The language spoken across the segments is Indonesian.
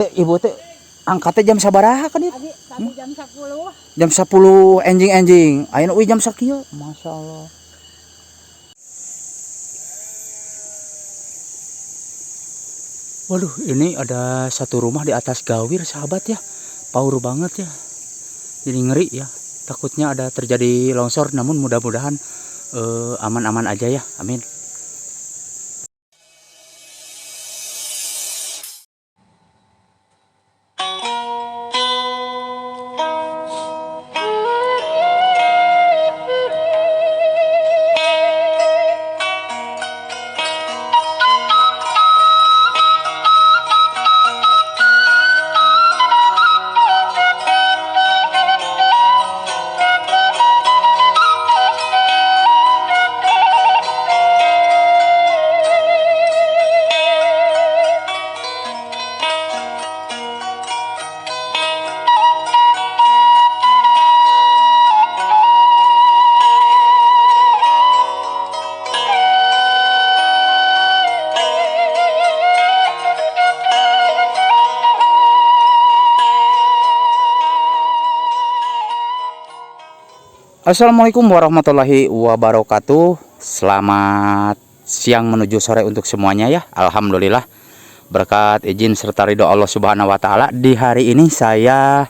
Ibu teh angkatnya jam sabaraha kan itu? Tadi jam 10. Jam 10 enjing-enjing. Ayeuna uwi jam sakieu. Masyaallah. Waduh, ini ada satu rumah di atas gawir, sahabat ya. Paur banget ya. Jadi ngeri ya. Takutnya ada terjadi longsor, namun mudah-mudahan aman-aman aja ya. Amin. Assalamualaikum warahmatullahi wabarakatuh. Selamat siang menuju sore untuk semuanya ya. Alhamdulillah, berkat izin serta ridho Allah Subhanahu wa taala, di hari ini saya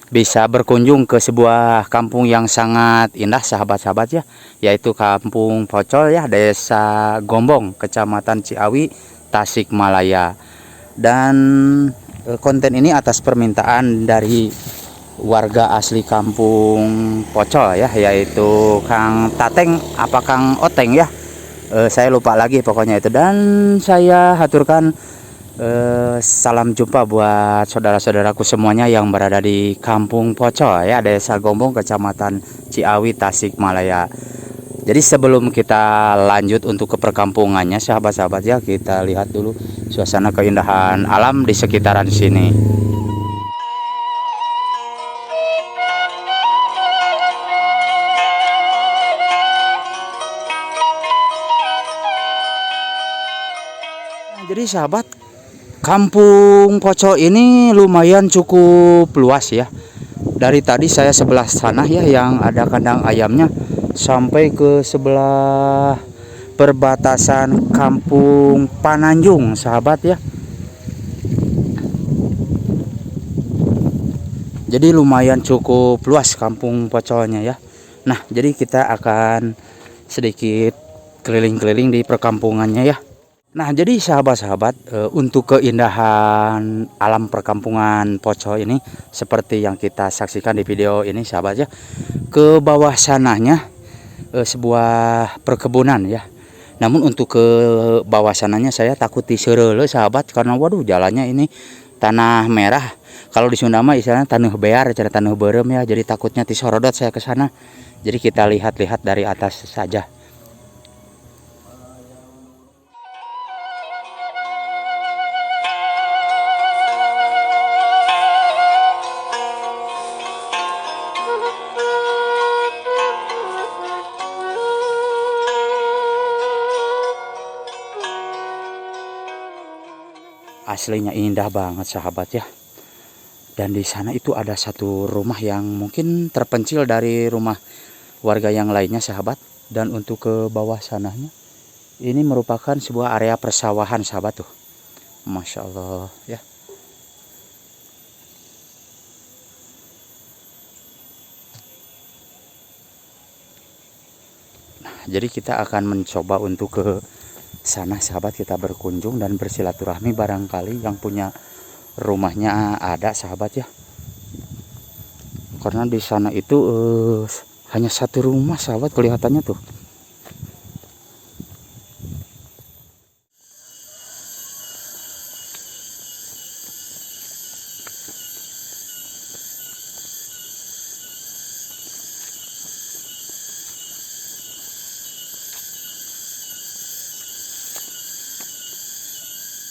bisa berkunjung ke sebuah kampung yang sangat indah sahabat-sahabat ya, yaitu Kampung Pocol ya, Desa Gombong, Kecamatan Ciawi, Tasikmalaya. Dan konten ini atas permintaan dari warga asli Kampung Pocol ya, yaitu Kang Tateng apa Kang Oteng ya, saya lupa lagi pokoknya itu. Dan saya haturkan salam jumpa buat saudara-saudaraku semuanya yang berada di Kampung Pocol ya, Desa Gombong, Kecamatan Ciawi, Tasikmalaya. Jadi sebelum kita lanjut untuk ke perkampungannya sahabat-sahabat ya, kita lihat dulu suasana keindahan alam di sekitaran sini. Jadi sahabat, Kampung Pocol ini lumayan cukup luas ya. Dari tadi saya sebelah sana ya yang ada kandang ayamnya, sampai ke sebelah perbatasan Kampung Pananjung sahabat ya. Jadi lumayan cukup luas Kampung Pocolnya ya. Nah, jadi kita akan sedikit keliling-keliling di perkampungannya ya. Nah, jadi sahabat-sahabat, untuk keindahan alam perkampungan Pocol ini seperti yang kita saksikan di video ini sahabat ya, ke bawah sananya sebuah perkebunan ya. Namun untuk ke bawah sananya saya takut disereule sahabat, karena waduh jalannya ini tanah merah. Kalau di Sunda mah istilahnya tanah bear, cara tanah berem ya. Jadi takutnya disorodot saya ke sana. Jadi kita lihat-lihat dari atas saja. Aslinya indah banget sahabat ya. Dan di sana itu ada satu rumah yang mungkin terpencil dari rumah warga yang lainnya sahabat. Dan untuk ke bawah sananya ini merupakan sebuah area persawahan sahabat tuh. Masya Allah ya. Nah, jadi kita akan mencoba untuk ke sana sahabat, kita berkunjung dan bersilaturahmi, barangkali yang punya rumahnya ada sahabat ya. Karena di sana itu hanya satu rumah sahabat kelihatannya tuh.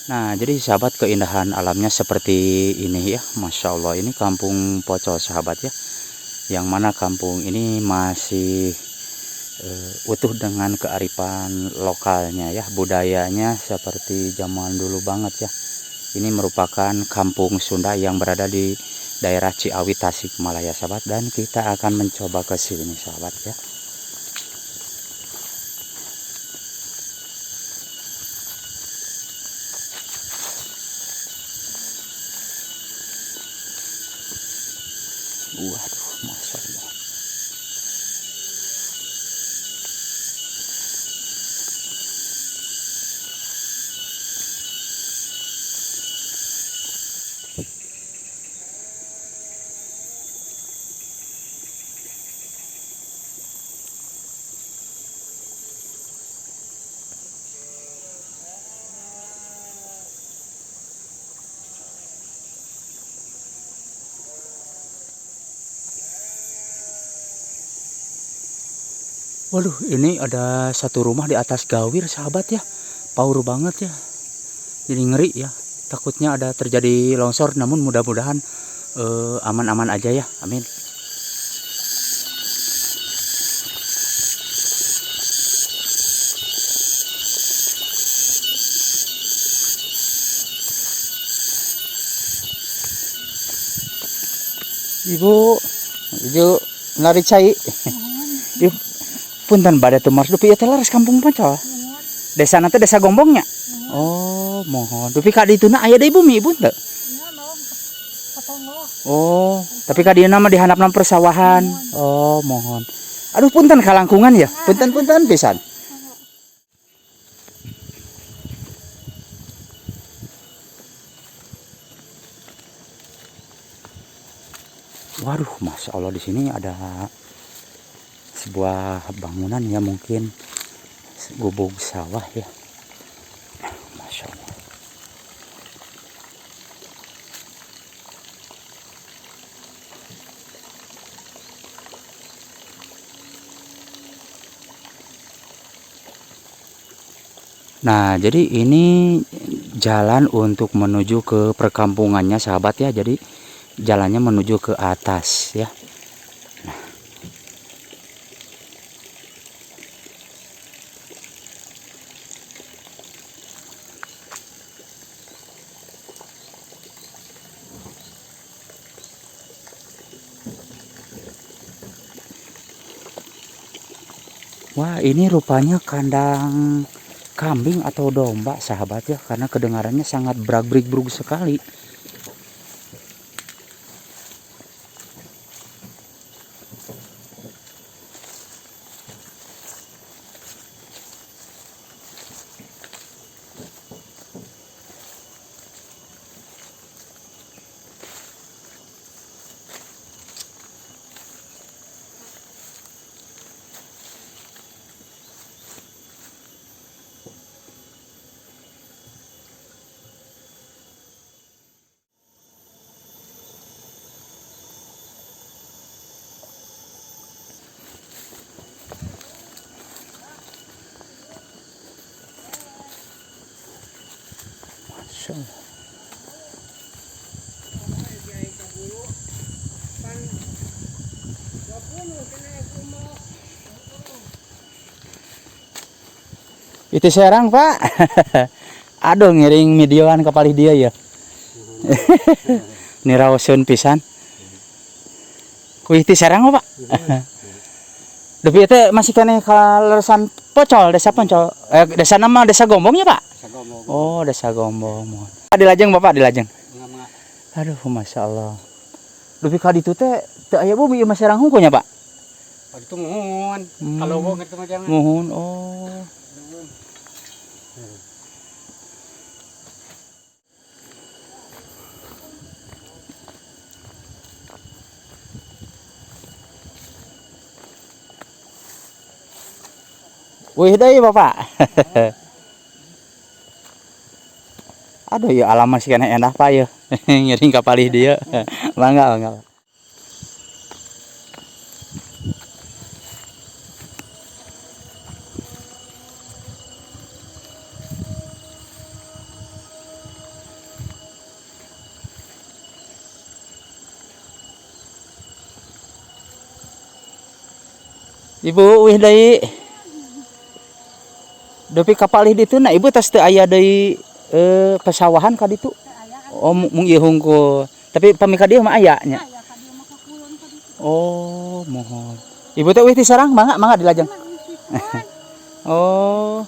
Nah, jadi sahabat, keindahan alamnya seperti ini ya. Masya Allah, ini Kampung Pocol sahabat ya. Yang mana kampung ini masih utuh dengan kearifan lokalnya ya, budayanya seperti zaman dulu banget ya. Ini merupakan kampung Sunda yang berada di daerah Ciawi Tasikmalaya sahabat, dan kita akan mencoba ke sini sahabat ya. Waduh, Masya Allah. Waduh, ini ada satu rumah di atas gawir sahabat ya. Power banget ya. Jadi ngeri ya. Takutnya ada terjadi longsor, namun mudah-mudahan aman-aman aja ya. Amin. Ibu, ibu lari cai. Ibu, punten pada tumar dupi ya laras kampung Poncol. Desa nanti desa Gombongnya. Oh, mohon. Dupi kak dituna aya deui bumi ibu teu? Oh, tapi kak dieu nama dihandapna persawahan. Oh, mohon. Aduh punten kalangkungan ya. Punten pisan. Waduh, Masya Allah, di sini ada sebuah bangunan ya, mungkin gubuk sawah ya. Masya Allah. Nah, jadi ini jalan untuk menuju ke perkampungannya sahabat ya. Jadi jalannya menuju ke atas ya. Wah, ini rupanya kandang kambing atau domba sahabat ya, karena kedengarannya sangat brag-brig-brug sekali. Masya Allah. Itu serang Pak. Aduh, ngiring videoan kepalih dia ya. Niraosun pisan. Kuih ti serang Pak. Depi teh masih kene kaleresan Pocol, desa Poncol. Desa nama desa Gombong ya Pak? Desa Gombong. Oh, desa Gombong. Dilajeng Bapak, dilajeng. Aduh, Masya Allah. Depi ka ditu teh teu aya bumi ieu serang hungkunya Pak? Itu muhun. Kalau gua ngerti mah jangan. Muhun, oh. Wih deh Bapak. Aduh ya alamat sih kena enak Pak ya. Ngiring kapalih dia. Bangga. Ibu wih deui. Depi kapalih ditu na ibu tas teu aya deui pesawahan ka ditu. Oh mung ieu hungkul. Tapi pami ka dieu mah aya nya. Oh, mohon. Ibu teh wih ti sarang mangga dilajeng. Oh.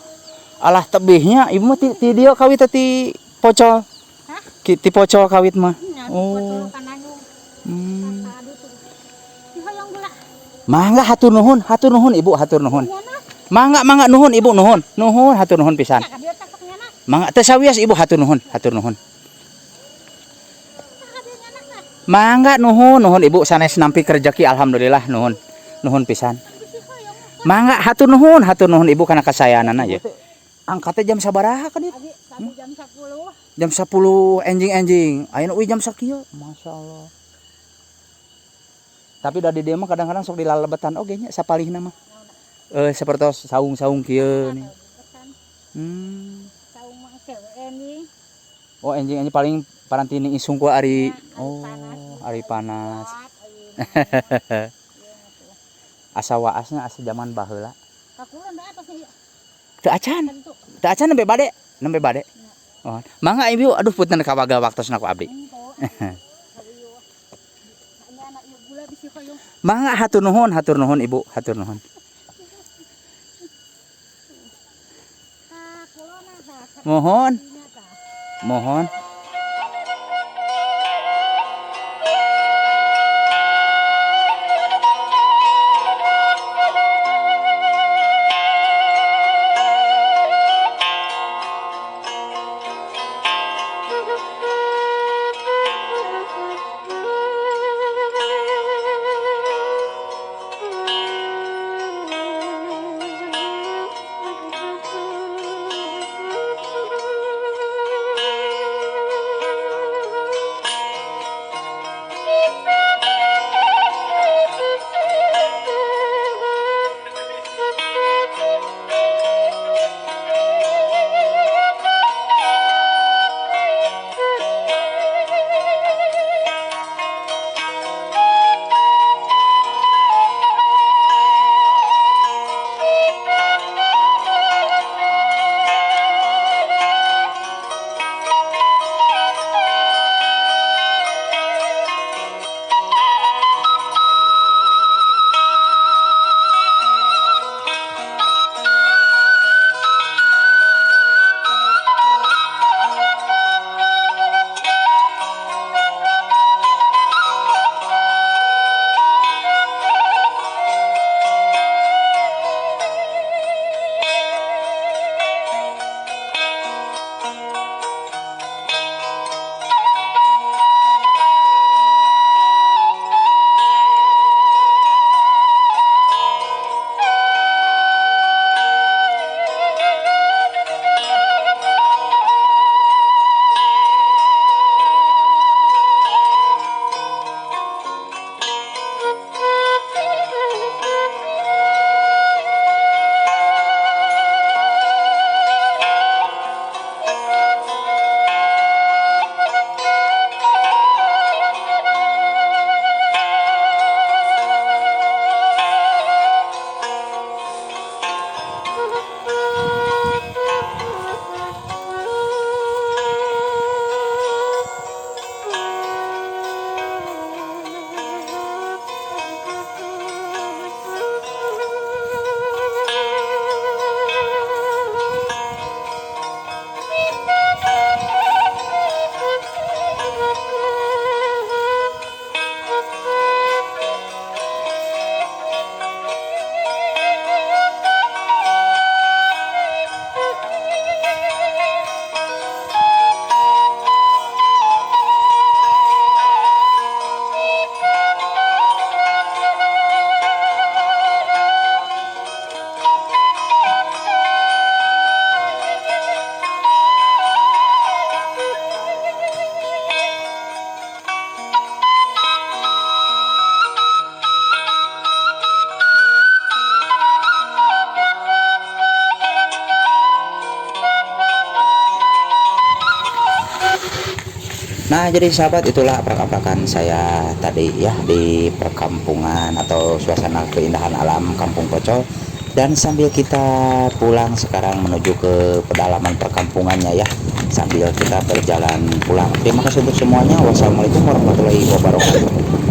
Alah tebihnya ibu mah ti dieu kawit ti pocol. Hah? Ti pocol kawit mah. Oh. Mangga hatur nuhun ibu hatur nuhun. Mangga nuhun ibu nuhun hatur nuhun pisan. Mangga teh sawias ibu hatur nuhun. Mangga nuhun ibu sanes nampi rezeki alhamdulillah nuhun pisan. Mangga hatur nuhun ibu kana kasayanana ya. Angkatnya jam sabaraha ka dieu? Jam 10 enjing. Ayeuna euy jam sakieu. Masyaallah. Tapi dari dia mah kadang-kadang sok dilalebetan oge nya sapalihna mah. Sapertos saung-saung kieu nih. Saung mah enjing. Oh enjing paling parantini isung ku ari ari panas. Asa waasna asa zaman baheula. Kakulan da atas ieu. Teu acan nembe bade. Oh, mangga ibu aduh punten kawaga waktosna ku abdi. Mangga hatur nuhun ibu, hatur nuhun. Mohon. Nah, jadi sahabat, itulah aprak-aprakan saya tadi ya di perkampungan atau suasana keindahan alam Kampung Pocol. Dan sambil kita pulang sekarang menuju ke pedalaman perkampungannya ya, sambil kita berjalan pulang. Terima kasih untuk semuanya. Wassalamualaikum warahmatullahi wabarakatuh.